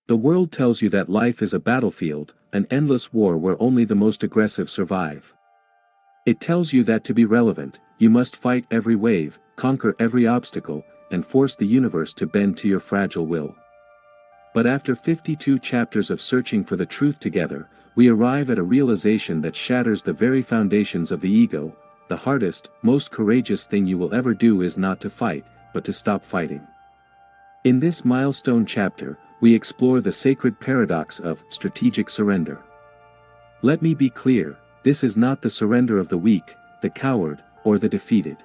The world tells you that life is a battlefield, an endless war where only the most aggressive survive. It tells you that to be relevant, you must fight every wave, conquer every obstacle, and force the universe to bend to your fragile will. But after 52 chapters of searching for the truth together, we arrive at a realization that shatters the very foundations of the ego. The hardest, most courageous thing you will ever do is not to fight, but to stop fighting. In this milestone chapter, we explore the sacred paradox of strategic surrender. Let me be clear, this is not the surrender of the weak, the coward, or the defeated.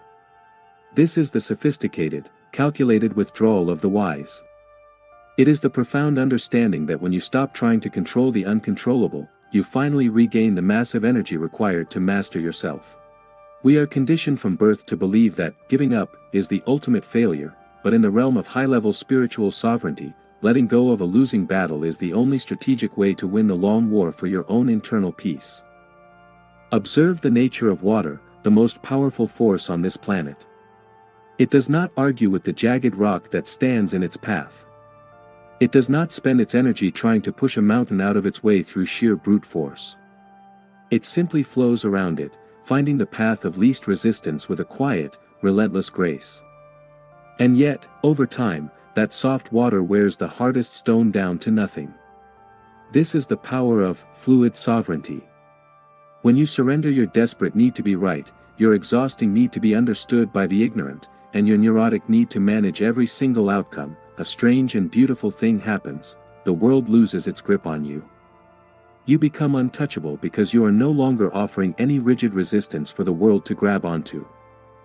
This is the sophisticated, calculated withdrawal of the wise. It is the profound understanding that when you stop trying to control the uncontrollable, you finally regain the massive energy required to master yourself. We are conditioned from birth to believe that giving up is the ultimate failure, but in the realm of high-level spiritual sovereignty, letting go of a losing battle is the only strategic way to win the long war for your own internal peace. Observe the nature of water, the most powerful force on this planet. It does not argue with the jagged rock that stands in its path. It does not spend its energy trying to push a mountain out of its way through sheer brute force. It simply flows around it, finding the path of least resistance with a quiet, relentless grace. And yet, over time, that soft water wears the hardest stone down to nothing. This is the power of fluid sovereignty. When you surrender your desperate need to be right, your exhausting need to be understood by the ignorant, and your neurotic need to manage every single outcome, a strange and beautiful thing happens: the world loses its grip on you. You become untouchable because you are no longer offering any rigid resistance for the world to grab onto.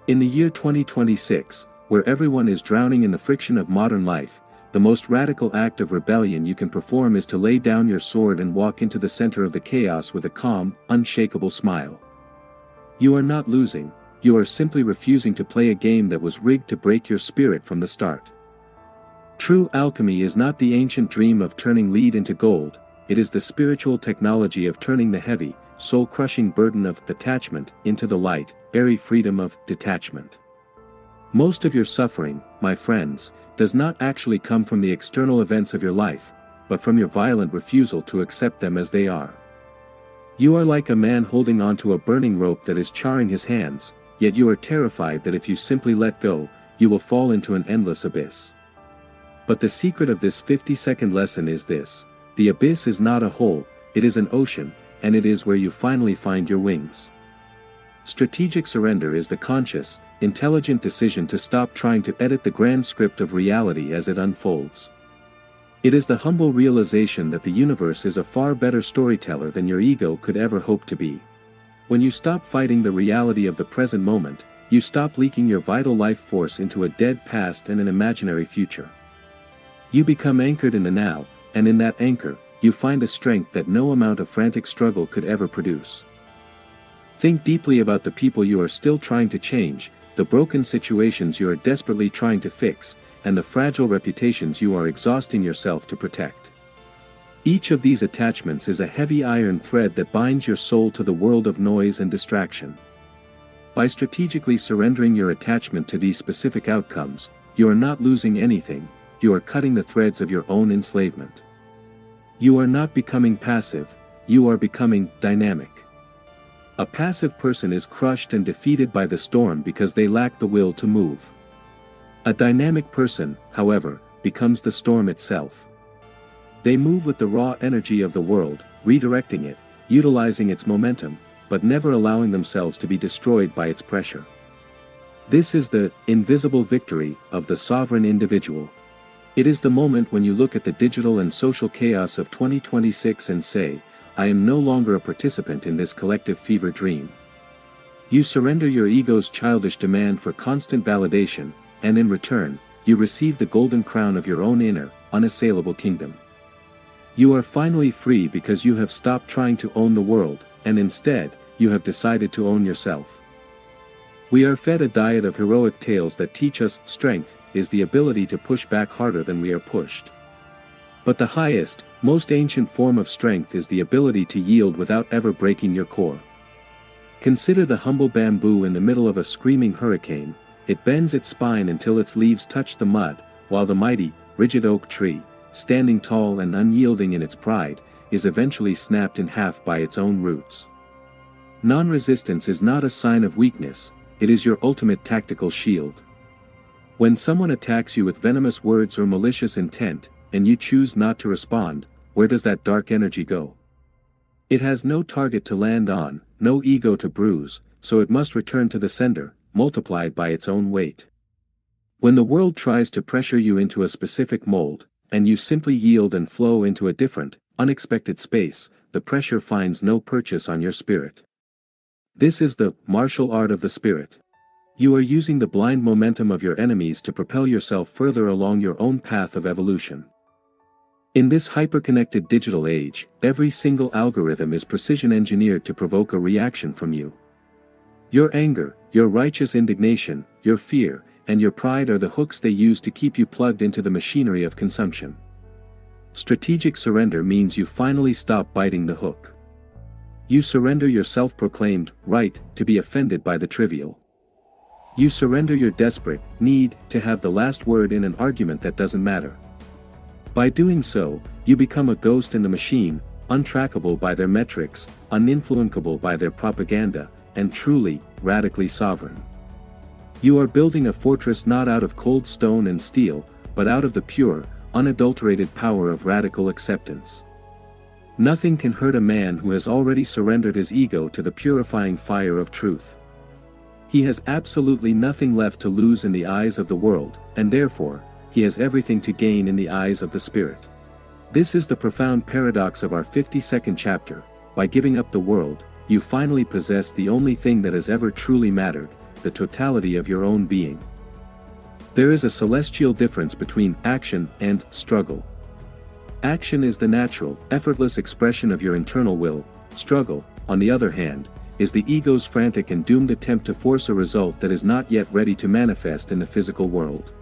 In the year 2026, where everyone is drowning in the friction of modern life, the most radical act of rebellion you can perform is to lay down your sword and walk into the center of the chaos with a calm, unshakable smile. You are not losing, you are simply refusing to play a game that was rigged to break your spirit from the start. True alchemy is not the ancient dream of turning lead into gold, it is the spiritual technology of turning the heavy, soul-crushing burden of attachment into the light, airy freedom of detachment. Most of your suffering, my friends, does not actually come from the external events of your life, but from your violent refusal to accept them as they are. You are like a man holding onto a burning rope that is charring his hands, yet you are terrified that if you simply let go, you will fall into an endless abyss. But the secret of this 50-second lesson is this: the abyss is not a hole, it is an ocean, and it is where you finally find your wings. Strategic surrender is the conscious, intelligent decision to stop trying to edit the grand script of reality as it unfolds. It is the humble realization that the universe is a far better storyteller than your ego could ever hope to be. When you stop fighting the reality of the present moment, you stop leaking your vital life force into a dead past and an imaginary future. You become anchored in the now, and in that anchor, you find a strength that no amount of frantic struggle could ever produce. Think deeply about the people you are still trying to change, the broken situations you are desperately trying to fix, and the fragile reputations you are exhausting yourself to protect. Each of these attachments is a heavy iron thread that binds your soul to the world of noise and distraction. By strategically surrendering your attachment to these specific outcomes, you are not losing anything, you are cutting the threads of your own enslavement. You are not becoming passive, you are becoming dynamic. A passive person is crushed and defeated by the storm because they lack the will to move. A dynamic person, however, becomes the storm itself. They move with the raw energy of the world, redirecting it, utilizing its momentum, but never allowing themselves to be destroyed by its pressure. This is the invisible victory of the sovereign individual. It is the moment when you look at the digital and social chaos of 2026 and say, I am no longer a participant in this collective fever dream. You surrender your ego's childish demand for constant validation, and in return, you receive the golden crown of your own inner, unassailable kingdom. You are finally free because you have stopped trying to own the world, and instead, you have decided to own yourself. We are fed a diet of heroic tales that teach us strength is the ability to push back harder than we are pushed. But the highest, most ancient form of strength is the ability to yield without ever breaking your core. Consider the humble bamboo in the middle of a screaming hurricane. It bends its spine until its leaves touch the mud, while the mighty, rigid oak tree, standing tall and unyielding in its pride, is eventually snapped in half by its own roots. Non-resistance is not a sign of weakness, it is your ultimate tactical shield. When someone attacks you with venomous words or malicious intent, and you choose not to respond, where does that dark energy go? It has no target to land on, no ego to bruise, so it must return to the sender, multiplied by its own weight. When the world tries to pressure you into a specific mold, and you simply yield and flow into a different, unexpected space, the pressure finds no purchase on your spirit. This is the martial art of the spirit. You are using the blind momentum of your enemies to propel yourself further along your own path of evolution. In this hyper-connected digital age, every single algorithm is precision engineered to provoke a reaction from you. Your anger, your righteous indignation, your fear, and your pride are the hooks they use to keep you plugged into the machinery of consumption. Strategic surrender means you finally stop biting the hook. You surrender your self-proclaimed right to be offended by the trivial. You surrender your desperate need to have the last word in an argument that doesn't matter. By doing so, you become a ghost in the machine, untrackable by their metrics, uninfluencable by their propaganda, and truly, radically sovereign. You are building a fortress not out of cold stone and steel, but out of the pure, unadulterated power of radical acceptance. Nothing can hurt a man who has already surrendered his ego to the purifying fire of truth. He has absolutely nothing left to lose in the eyes of the world, and therefore, he has everything to gain in the eyes of the spirit. This is the profound paradox of our 52nd chapter. By giving up the world, you finally possess the only thing that has ever truly mattered, the totality of your own being. There is a celestial difference between action and struggle. Action is the natural, effortless expression of your internal will. Struggle, on the other hand, is the ego's frantic and doomed attempt to force a result that is not yet ready to manifest in the physical world.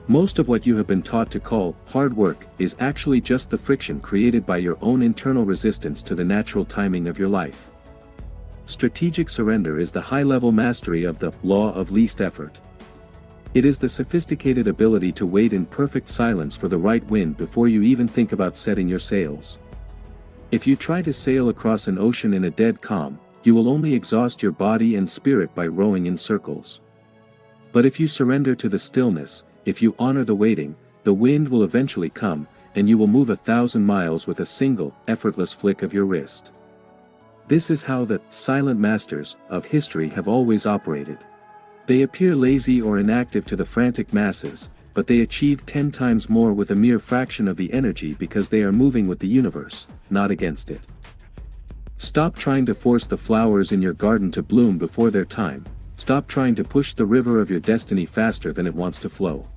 Most of what you have been taught to call hard work is actually just the friction created by your own internal resistance to the natural timing of your life. Strategic surrender is the high-level mastery of the law of least effort. It is the sophisticated ability to wait in perfect silence for the right wind before you even think about setting your sails. If you try to sail across an ocean in a dead calm, you will only exhaust your body and spirit by rowing in circles. But if you surrender to the stillness, if you honor the waiting, the wind will eventually come, and you will move 1,000 miles with a single, effortless flick of your wrist. This is how the silent masters of history have always operated. They appear lazy or inactive to the frantic masses, but they achieve 10 times more with a mere fraction of the energy because they are moving with the universe, not against it. Stop trying to force the flowers in your garden to bloom before their time. Stop trying to push the river of your destiny faster than it wants to flow.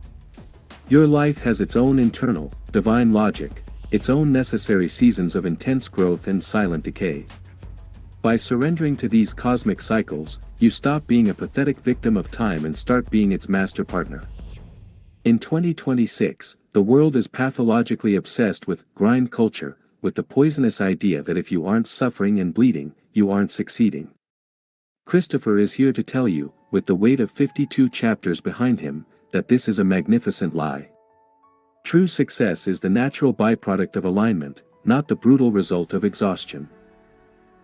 Your life has its own internal, divine logic, its own necessary seasons of intense growth and silent decay. By surrendering to these cosmic cycles, you stop being a pathetic victim of time and start being its master partner. In 2026, the world is pathologically obsessed with grind culture, with the poisonous idea that if you aren't suffering and bleeding, you aren't succeeding. Christopher is here to tell you, with the weight of 52 chapters behind him, that this is a magnificent lie. True success is the natural byproduct of alignment, not the brutal result of exhaustion.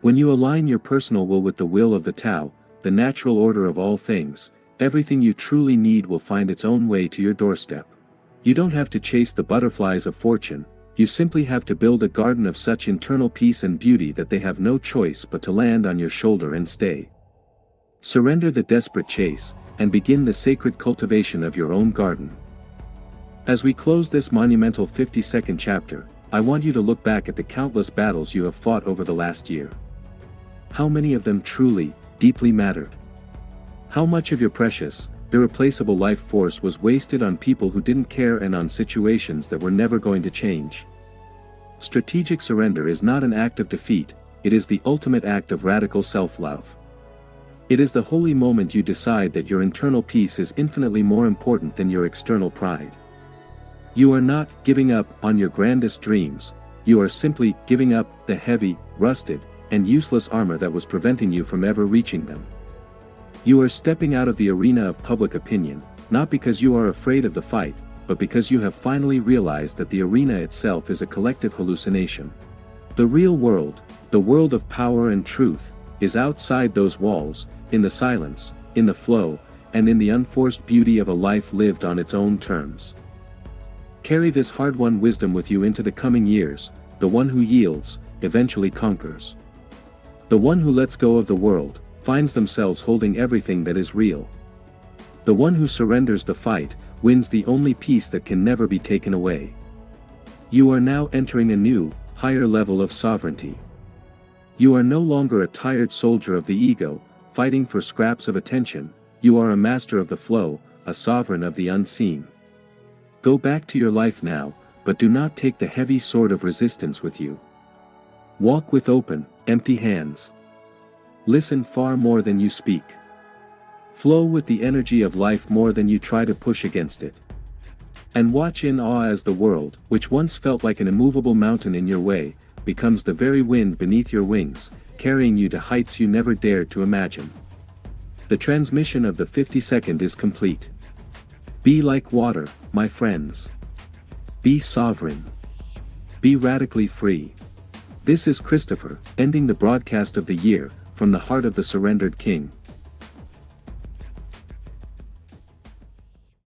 When you align your personal will with the will of the Tao, the natural order of all things, everything you truly need will find its own way to your doorstep. You don't have to chase the butterflies of fortune, you simply have to build a garden of such internal peace and beauty that they have no choice but to land on your shoulder and stay. Surrender the desperate chase, and begin the sacred cultivation of your own garden. As we close this monumental 52nd chapter, I want you to look back at the countless battles you have fought over the last year. How many of them truly, deeply mattered? How much of your precious, irreplaceable life force was wasted on people who didn't care and on situations that were never going to change? Strategic surrender is not an act of defeat, it is the ultimate act of radical self-love. It is the holy moment you decide that your internal peace is infinitely more important than your external pride. You are not giving up on your grandest dreams, you are simply giving up the heavy, rusted, and useless armor that was preventing you from ever reaching them. You are stepping out of the arena of public opinion, not because you are afraid of the fight, but because you have finally realized that the arena itself is a collective hallucination. The real world, the world of power and truth, is outside those walls, in the silence, in the flow, and in the unforced beauty of a life lived on its own terms. Carry this hard-won wisdom with you into the coming years. The one who yields, eventually conquers. The one who lets go of the world, finds themselves holding everything that is real. The one who surrenders the fight, wins the only peace that can never be taken away. You are now entering a new, higher level of sovereignty. You are no longer a tired soldier of the ego, fighting for scraps of attention. You are a master of the flow, a sovereign of the unseen. Go back to your life now, but do not take the heavy sword of resistance with you. Walk with open, empty hands. Listen far more than you speak. Flow with the energy of life more than you try to push against it. And watch in awe as the world, which once felt like an immovable mountain in your way, becomes the very wind beneath your wings, carrying you to heights you never dared to imagine. The transmission of the 52nd is complete. Be like water, my friends. Be sovereign. Be radically free. This is Christopher, ending the broadcast of the year, from the heart of the surrendered king.